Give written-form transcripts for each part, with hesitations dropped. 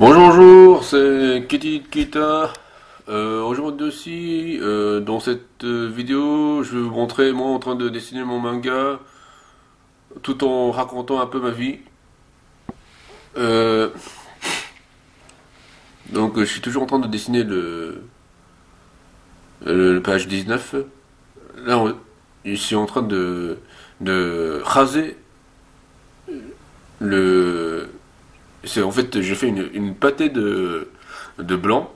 Bonjour, bonjour, c'est Kitty Kita. Aujourd'hui aussi, dans cette vidéo, je vais vous montrer moi en train de dessiner mon manga, tout en racontant un peu ma vie. Euh, je suis toujours en train de dessiner le page 19. Là, je suis en train de raser le. C'est en fait, j'ai fait une pâtée de blanc.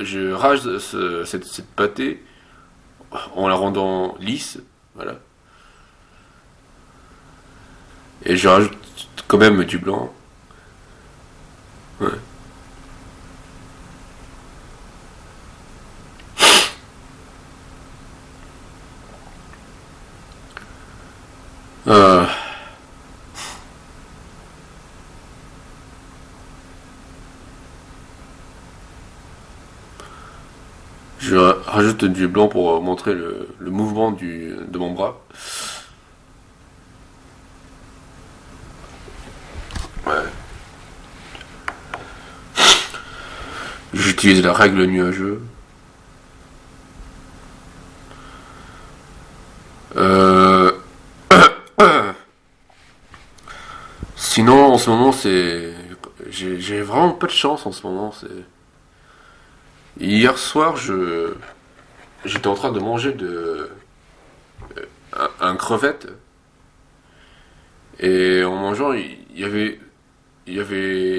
Je rase cette pâtée en la rendant lisse, voilà. Et je rajoute quand même du blanc. Ouais. Euh, je rajoute du blanc pour montrer le mouvement de mon bras. Ouais. J'utilise la règle nuageux. Euh, Sinon, en ce moment, j'ai vraiment pas de chance en ce moment. Hier soir, j'étais en train de manger un crevette. Et en mangeant, il y avait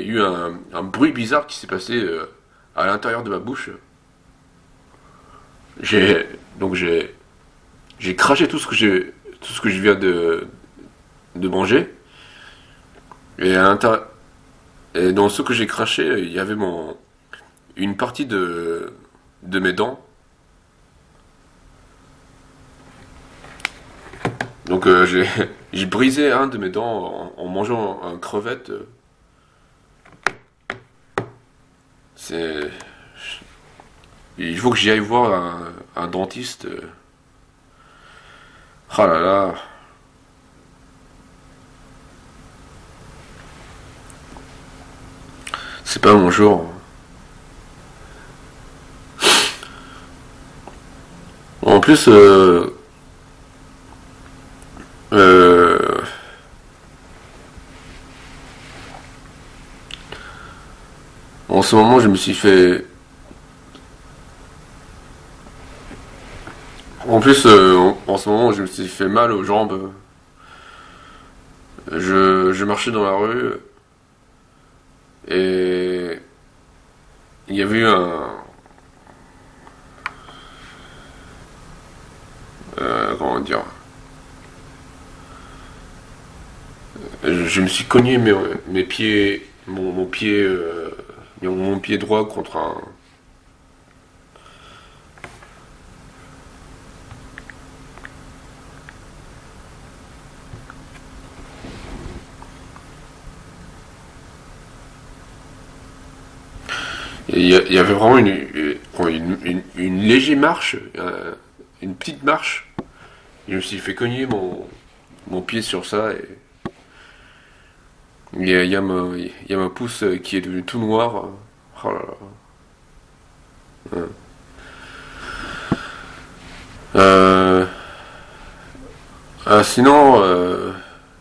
eu un bruit bizarre qui s'est passé à l'intérieur de ma bouche. J'ai donc j'ai craché tout ce que je viens de manger. Et et dans ce que j'ai craché, il y avait une partie de mes dents. J'ai j'ai brisé un de mes dents en mangeant un crevette. C'est Il faut que j'y aille voir un dentiste. Ah là là. C'est pas mon jour. En plus, euh, en ce moment, je me suis fait. En plus, en ce moment, je me suis fait mal aux jambes. Je marchais dans la rue et il y avait eu comment dire. Je me suis cogné mes pieds, mon pied droit contre un. Il y avait vraiment une légère marche, une petite marche. Je me suis fait cogner mon pied sur ça et il y a ma pouce qui est devenue tout noire. Oh là là. Ouais. Euh, Sinon,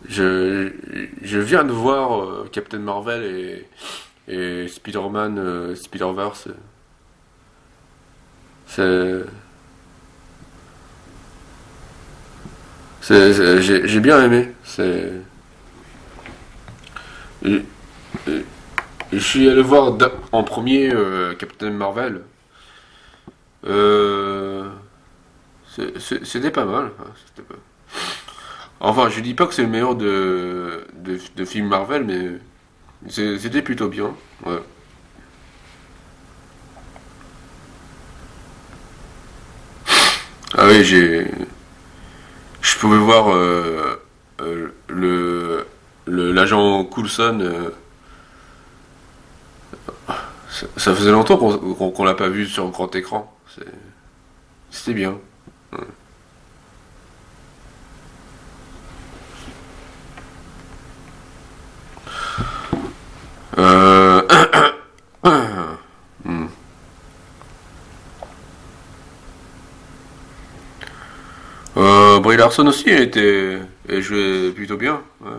je viens de voir Captain Marvel et Spider-Man, Spider-Verse. C'est, j'ai bien aimé. Je je suis allé voir en premier Captain Marvel. Euh, C'était pas mal. Hein, enfin, je dis pas que c'est le meilleur de films Marvel, mais c'était plutôt bien. Ouais. Ah oui, je pouvais voir l'agent Coulson. Ça faisait longtemps qu'on l'a pas vu sur grand écran. C'était bien. Ouais. Euh... hmm. Brie Larson aussi elle jouait plutôt bien. Ouais.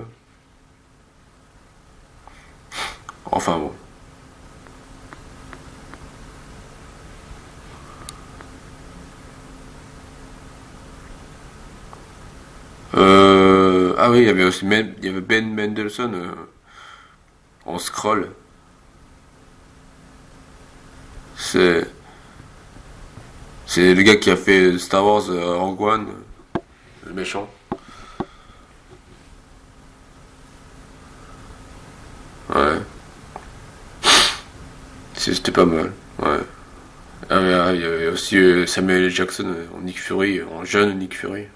Enfin bon. Ah oui, il y avait aussi il y avait Ben Mendelsohn en scroll. C'est c'est le gars qui a fait Star Wars Rogue One, le méchant. Ouais, c'était pas mal. Ouais. Il y avait aussi Samuel L. Jackson en Nick Fury, en jeune Nick Fury.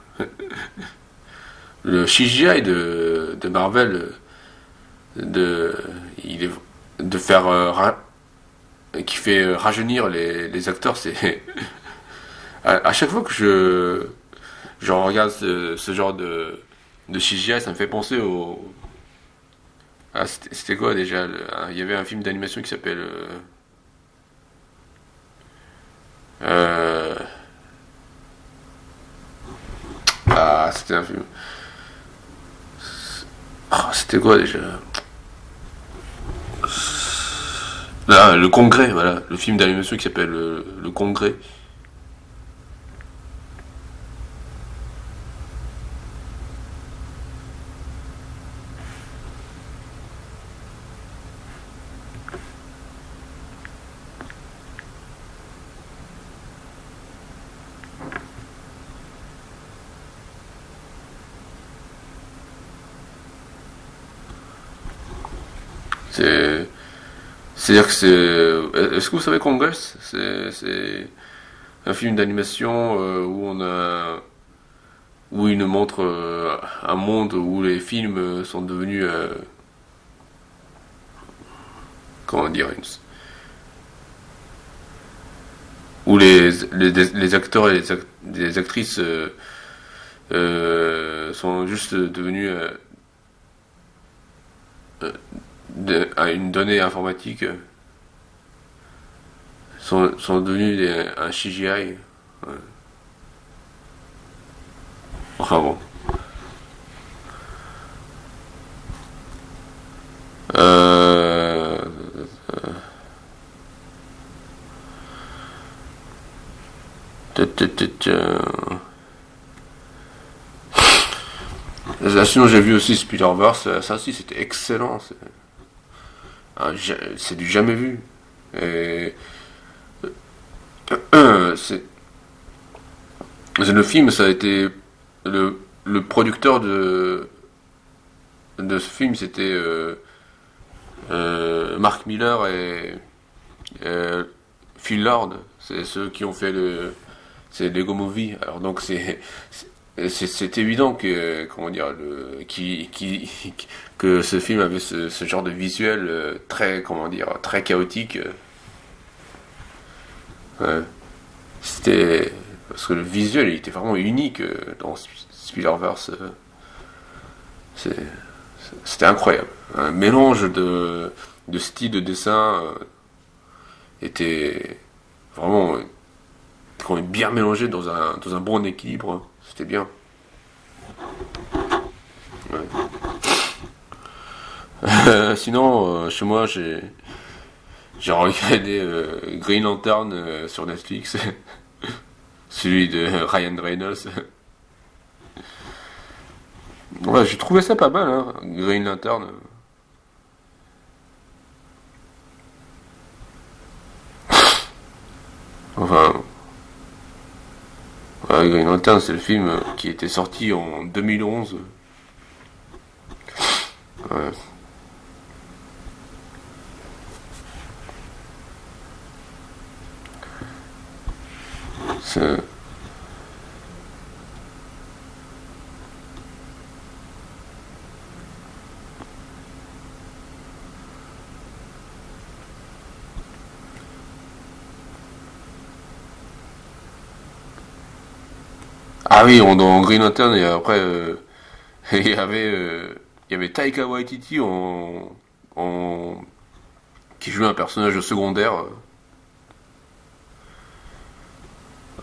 Le CGI de Marvel, de, il est, de faire qui fait rajeunir les acteurs, c'est à chaque fois que je regarde ce genre de CGI, ça me fait penser au c'était quoi déjà il y avait un film d'animation qui s'appelle euh, c'était un film. C'était quoi déjà? Le Congrès, voilà, le film d'animation qui s'appelle le Congrès. C'est C'est-à-dire que c'est. Est-ce que vous savez Congress? C'est un film d'animation où on a. Où il nous montre un monde où les films sont devenus. Comment dire? Où les acteurs et les actrices sont juste devenus à une donnée informatique, sont devenus un CGI. Ouais. Enfin bon. Euh, Sinon j'ai vu aussi Spider-Verse, ça aussi c'était excellent, c'est du jamais vu. Et, c'est le film, ça a été le producteur de ce film, c'était Mark Miller et Phil Lord, c'est ceux qui ont fait c'est Lego Movie. Alors donc c'est évident que comment dire que ce film avait ce genre de visuel très comment dire très chaotique. Ouais. C'était parce que le visuel il était vraiment unique dans Spider-Verse. C'est- C'était incroyable. Un mélange de style de dessin était vraiment quand même bien mélangé dans un bon équilibre. C'était bien. Ouais. Sinon, chez moi, j'ai regardé Green Lantern sur Netflix, celui de Ryan Reynolds. Ouais, j'ai trouvé ça pas mal, hein, Green Lantern. Enfin, ouais, Green Lantern, c'est le film qui était sorti en 2011. Ouais, c'est- Ah oui, dans Green Lantern, et après, il y avait, il y avait Taika Waititi en qui jouait un personnage secondaire.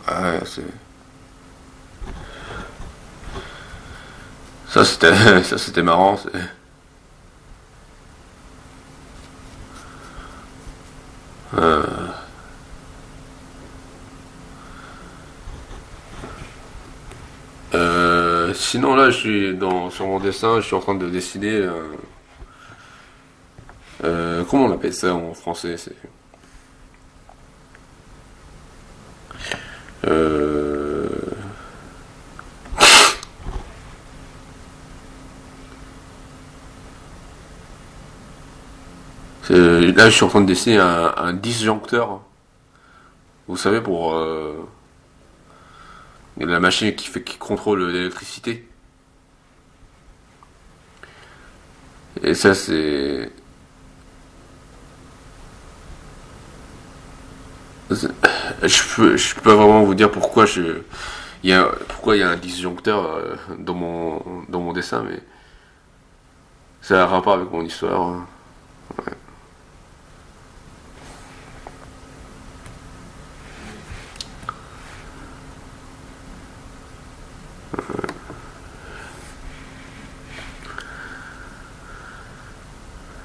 Ouais, c'est ça c'était marrant. Euh, sinon là, je suis sur mon dessin, je suis en train de dessiner. Comment on appelle ça en français? Euh, là, je suis en train de dessiner un disjoncteur. Vous savez, pour la machine qui contrôle l'électricité. Et ça, je peux pas vraiment vous dire pourquoi il y a un disjoncteur dans mon dessin, mais ça a un rapport avec mon histoire, hein.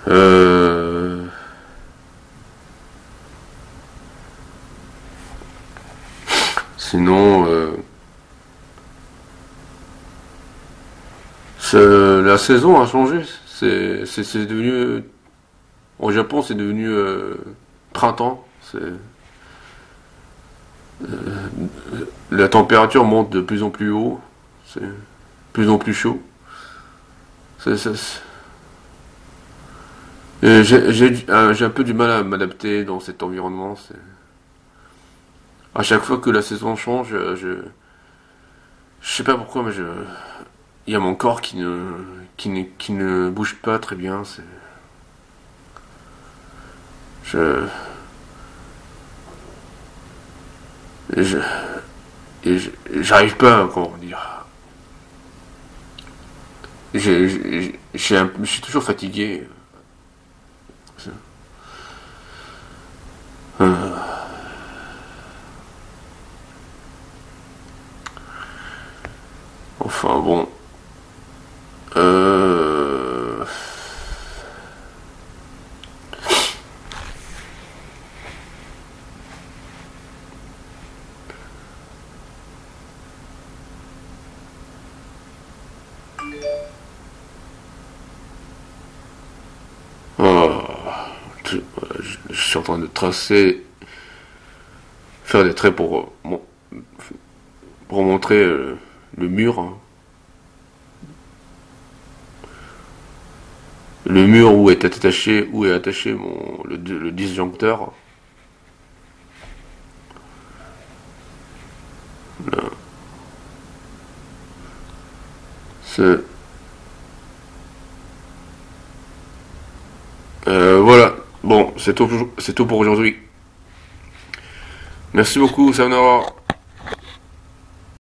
Euh, sinon, la saison a changé. C'est devenu, au Japon, c'est devenu printemps. La température monte de plus en plus haut. C'est de plus en plus chaud. C'est- c'est- j'ai un peu du mal à m'adapter dans cet environnement. À chaque fois que la saison change, je sais pas pourquoi, mais il y a mon corps qui ne bouge pas très bien. Je, je, J'arrive pas, comment dire. Je suis toujours fatigué. Euh, Enfin bon. Euh, oh, je suis en train de faire des traits pour montrer le mur, hein. Le mur où est attaché le disjoncteur. Là. C'est- voilà. Bon, c'est tout pour aujourd'hui. Merci beaucoup, Savnara.